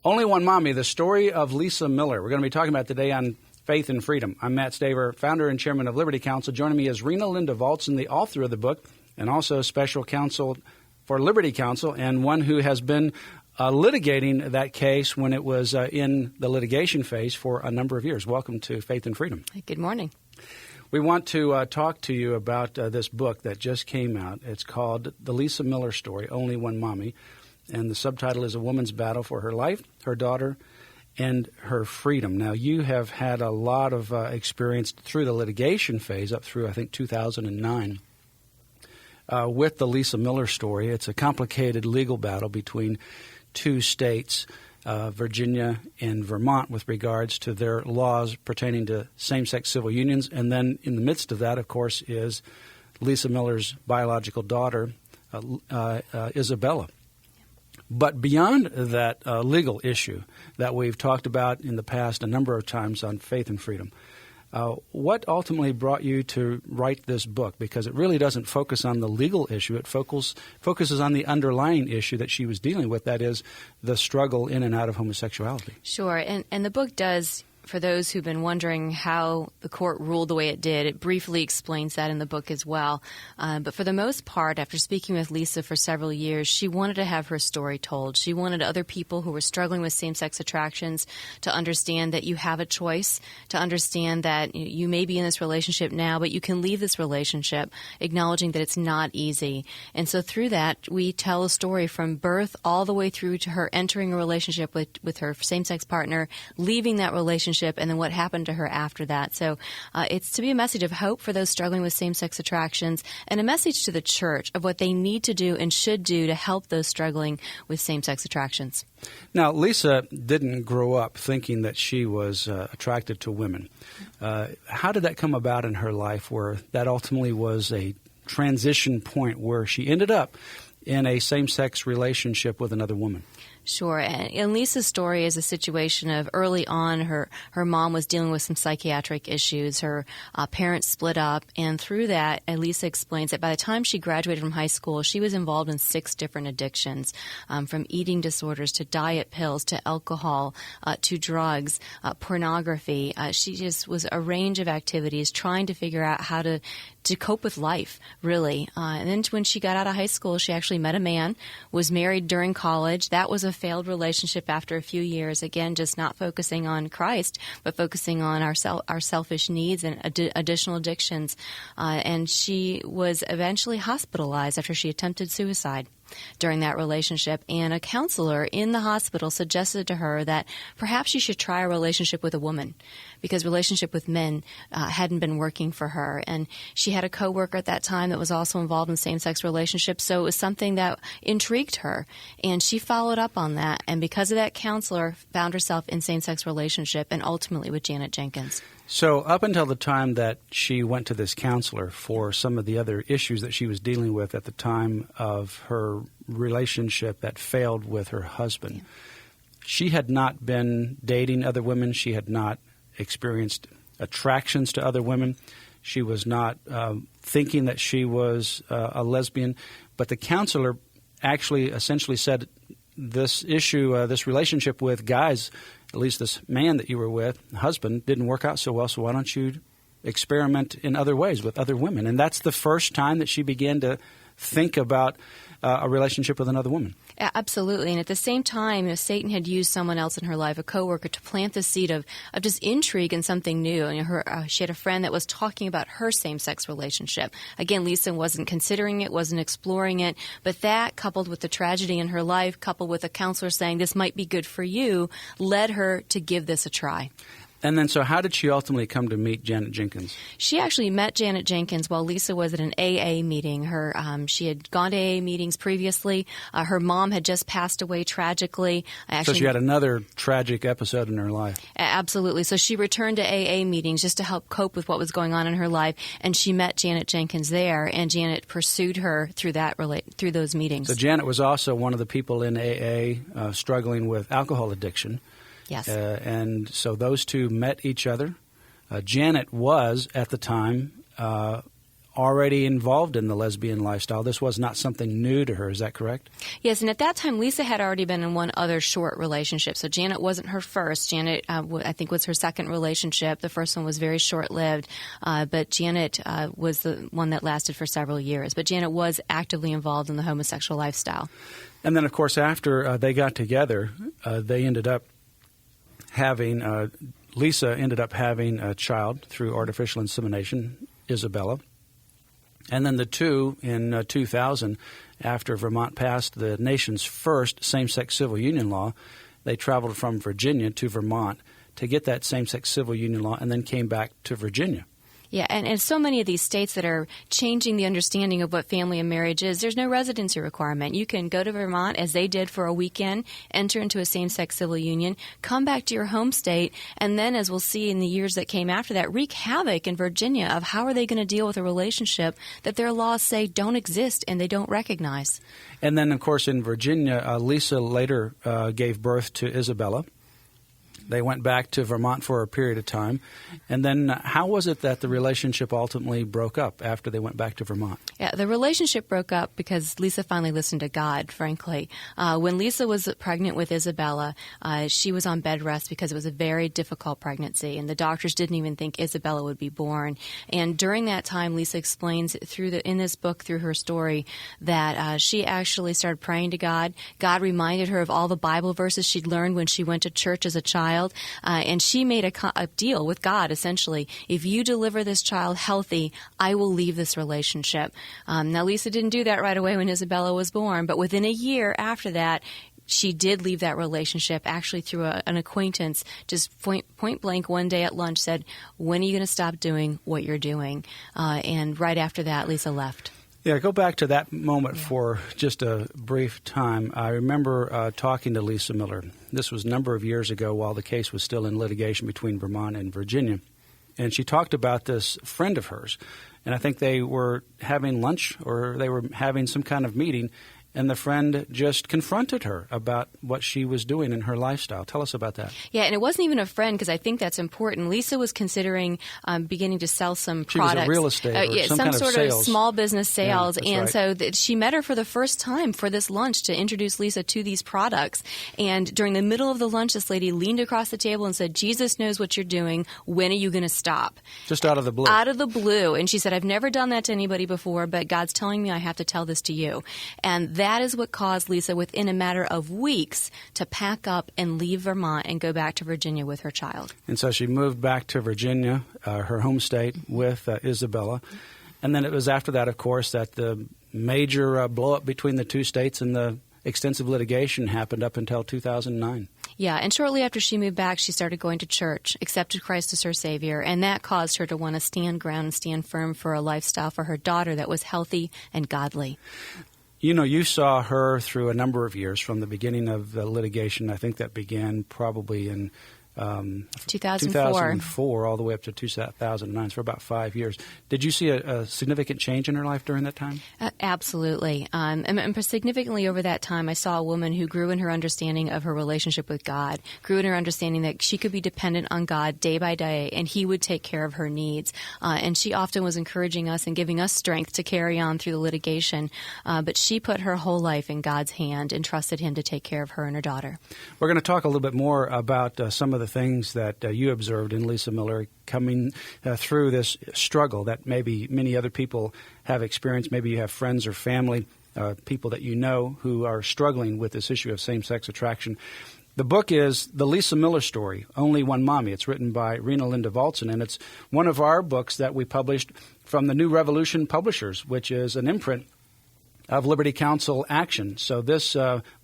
Only One Mommy, the story of Lisa Miller. We're going to be talking about today on Faith and Freedom. I'm Matt Staver, founder and chairman of Liberty Counsel. Joining me is Rena Lindevaldsen, the author of the book, and also special counsel for Liberty Counsel, and one who has been litigating that case when it was in the litigation phase for a number of years. Welcome to Faith and Freedom. Good morning. We want to talk to you about this book that just came out. It's called The Lisa Miller Story, Only One Mommy. And the subtitle is A Woman's Battle for Her Life, Her Daughter, and Her Freedom. Now, you have had a lot of experience through the litigation phase up through, I think, 2009 with the Lisa Miller story. It's a complicated legal battle between two states, Virginia and Vermont, with regards to their laws pertaining to same-sex civil unions. And then in the midst of that, of course, is Lisa Miller's biological daughter, Isabella. But beyond that legal issue that we've talked about in the past a number of times on Faith and Freedom, what ultimately brought you to write this book? Because it really doesn't focus on the legal issue. It focuses on the underlying issue that she was dealing with, that is the struggle in and out of homosexuality. Sure. And the book does, for those who've been wondering how the court ruled the way it did, it briefly explains that in the book as well. But for the most part, after speaking with Lisa for several years, she wanted to have her story told. She wanted other people who were struggling with same-sex attractions to understand that you have a choice, to understand that you may be in this relationship now, but you can leave this relationship, acknowledging that it's not easy. And so through that, we tell a story from birth all the way through to her entering a relationship with her same-sex partner, leaving that relationship, and then what happened to her after that. So it's to be a message of hope for those struggling with same-sex attractions and a message to the church of what they need to do and should do to help those struggling with same-sex attractions. Now, Lisa didn't grow up thinking that she was attracted to women. How did that come about in her life where that ultimately was a transition point where she ended up in a same-sex relationship with another woman? Sure. And Lisa's story is a situation of early on, her mom was dealing with some psychiatric issues. Her parents split up. And through that, Lisa explains that by the time she graduated from high school, she was involved in 6 different addictions, from eating disorders to diet pills to alcohol to drugs, pornography. She just was a range of activities trying to figure out how to cope with life, really. And then when she got out of high school, she actually met a man, was married during college. That was a failed relationship after a few years. Again, just not focusing on Christ, but focusing on our selfish needs and additional addictions. And she was eventually hospitalized after she attempted suicide during that relationship, and a counselor in the hospital suggested to her that perhaps she should try a relationship with a woman because relationship with men hadn't been working for her. And she had a coworker at that time that was also involved in same-sex relationships, so it was something that intrigued her, and she followed up on that, and because of that, counselor found herself in same-sex relationship and ultimately with Janet Jenkins. So up until the time that she went to this counselor for some of the other issues that she was dealing with at the time of her relationship that failed with her husband, she had not been dating other women. She had not experienced attractions to other women. She was not thinking that she was a lesbian. But the counselor actually essentially said this issue, this relationship with guys, at least this man that you were with, husband, didn't work out so well, so why don't you experiment in other ways with other women? And that's the first time that she began to think about a relationship with another woman. Absolutely. And at the same time, Satan had used someone else in her life, a coworker, to plant the seed of just intrigue and something new. And she had a friend that was talking about her same-sex relationship. Again, Lisa wasn't considering it, wasn't exploring it, but that, coupled with the tragedy in her life, coupled with a counselor saying this might be good for you, led her to give this a try. And then, so how did she ultimately come to meet Janet Jenkins? She actually met Janet Jenkins while Lisa was at an AA meeting. She had gone to AA meetings previously. Her mom had just passed away tragically. So she had another tragic episode in her life. Absolutely. So she returned to AA meetings just to help cope with what was going on in her life, and she met Janet Jenkins there, and Janet pursued her through those meetings. So Janet was also one of the people in AA struggling with alcohol addiction. Yes. And so those two met each other. Janet was, at the time, already involved in the lesbian lifestyle. This was not something new to her. Is that correct? Yes, and at that time, Lisa had already been in one other short relationship. So Janet wasn't her first. Janet, I think, was her second relationship. The first one was very short-lived, but Janet was the one that lasted for several years. But Janet was actively involved in the homosexual lifestyle. And then, of course, after they got together, they ended up having Lisa ended up having a child through artificial insemination, Isabella. And then the two, in 2000, after Vermont passed the nation's first same-sex civil union law, they traveled from Virginia to Vermont to get that same-sex civil union law and then came back to Virginia. Yeah, and so many of these states that are changing the understanding of what family and marriage is, there's no residency requirement. You can go to Vermont, as they did for a weekend, enter into a same-sex civil union, come back to your home state, and then, as we'll see in the years that came after that, wreak havoc in Virginia of how are they going to deal with a relationship that their laws say don't exist and they don't recognize. And then, of course, in Virginia, Lisa later gave birth to Isabella. They went back to Vermont for a period of time. And then how was it that the relationship ultimately broke up after they went back to Vermont? Yeah, the relationship broke up because Lisa finally listened to God, frankly. When Lisa was pregnant with Isabella, she was on bed rest because it was a very difficult pregnancy, and the doctors didn't even think Isabella would be born. And during that time, Lisa explains in this book, through her story, that she actually started praying to God. God reminded her of all the Bible verses she'd learned when she went to church as a child. And she made a deal with God, essentially. If you deliver this child healthy, I will leave this relationship. Now, Lisa didn't do that right away when Isabella was born, but within a year after that, she did leave that relationship, actually through an acquaintance, just point blank one day at lunch said, when are you going to stop doing what you're doing? And right after that, Lisa left. Yeah, go back to that moment for just a brief time. I remember talking to Lisa Miller. This was a number of years ago while the case was still in litigation between Vermont and Virginia. And she talked about this friend of hers. And I think they were having lunch or they were having some kind of meeting. And the friend just confronted her about what she was doing in her lifestyle. Tell us about that. Yeah, and it wasn't even a friend, because I think that's important. Lisa was considering beginning to sell some products. She was a real estate or some kind of sort sales. Of small business sales. Yeah, and right. So she met her for the first time for this lunch to introduce Lisa to these products. And during the middle of the lunch, this lady leaned across the table and said, Jesus knows what you're doing. When are you going to stop? Just out of the blue. Out of the blue. And she said, I've never done that to anybody before, but God's telling me I have to tell this to you. And that is what caused Lisa, within a matter of weeks, to pack up and leave Vermont and go back to Virginia with her child. And so she moved back to Virginia, her home state, with Isabella. And then it was after that, of course, that the major blow-up between the two states and the extensive litigation happened up until 2009. Yeah, and shortly after she moved back, she started going to church, accepted Christ as her Savior, and that caused her to want to stand ground and stand firm for a lifestyle for her daughter that was healthy and godly. You know, you saw her through a number of years from the beginning of the litigation. I think that began probably in 2004 all the way up to 2009, for about 5 years. Did you see a significant change in her life during that time? Absolutely. And significantly over that time, I saw a woman who grew in her understanding of her relationship with God, grew in her understanding that she could be dependent on God day by day, and He would take care of her needs. And she often was encouraging us and giving us strength to carry on through the litigation. But she put her whole life in God's hand and trusted Him to take care of her and her daughter. We're going to talk a little bit more about some of the things that you observed in Lisa Miller coming through this struggle that maybe many other people have experienced. Maybe you have friends or family, people that you know who are struggling with this issue of same-sex attraction. The book is The Lisa Miller Story, Only One Mommy. It's written by Rena Lindevaldsen, and it's one of our books that we published from the New Revolution Publishers, which is an imprint of Liberty Counsel Action. So this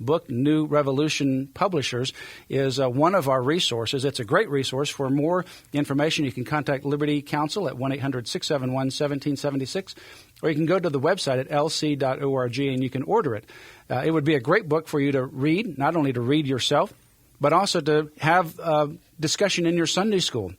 book, New Revolution Publishers, is one of our resources. It's a great resource. For more information, you can contact Liberty Counsel at 1-800-671-1776, or you can go to the website at lc.org and you can order it. It would be a great book for you to read, not only to read yourself, but also to have discussion in your Sunday school.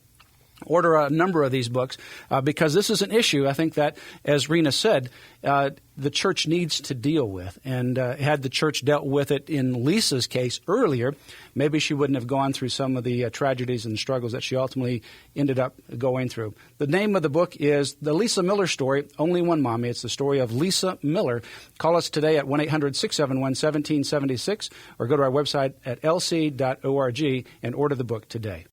order a number of these books because this is an issue, I think, that, as Rena said, the church needs to deal with. And had the church dealt with it in Lisa's case earlier, maybe she wouldn't have gone through some of the tragedies and struggles that she ultimately ended up going through. The name of the book is The Lisa Miller Story, Only One Mommy. It's the story of Lisa Miller. Call us today at 1-800-671-1776 or go to our website at lc.org and order the book today.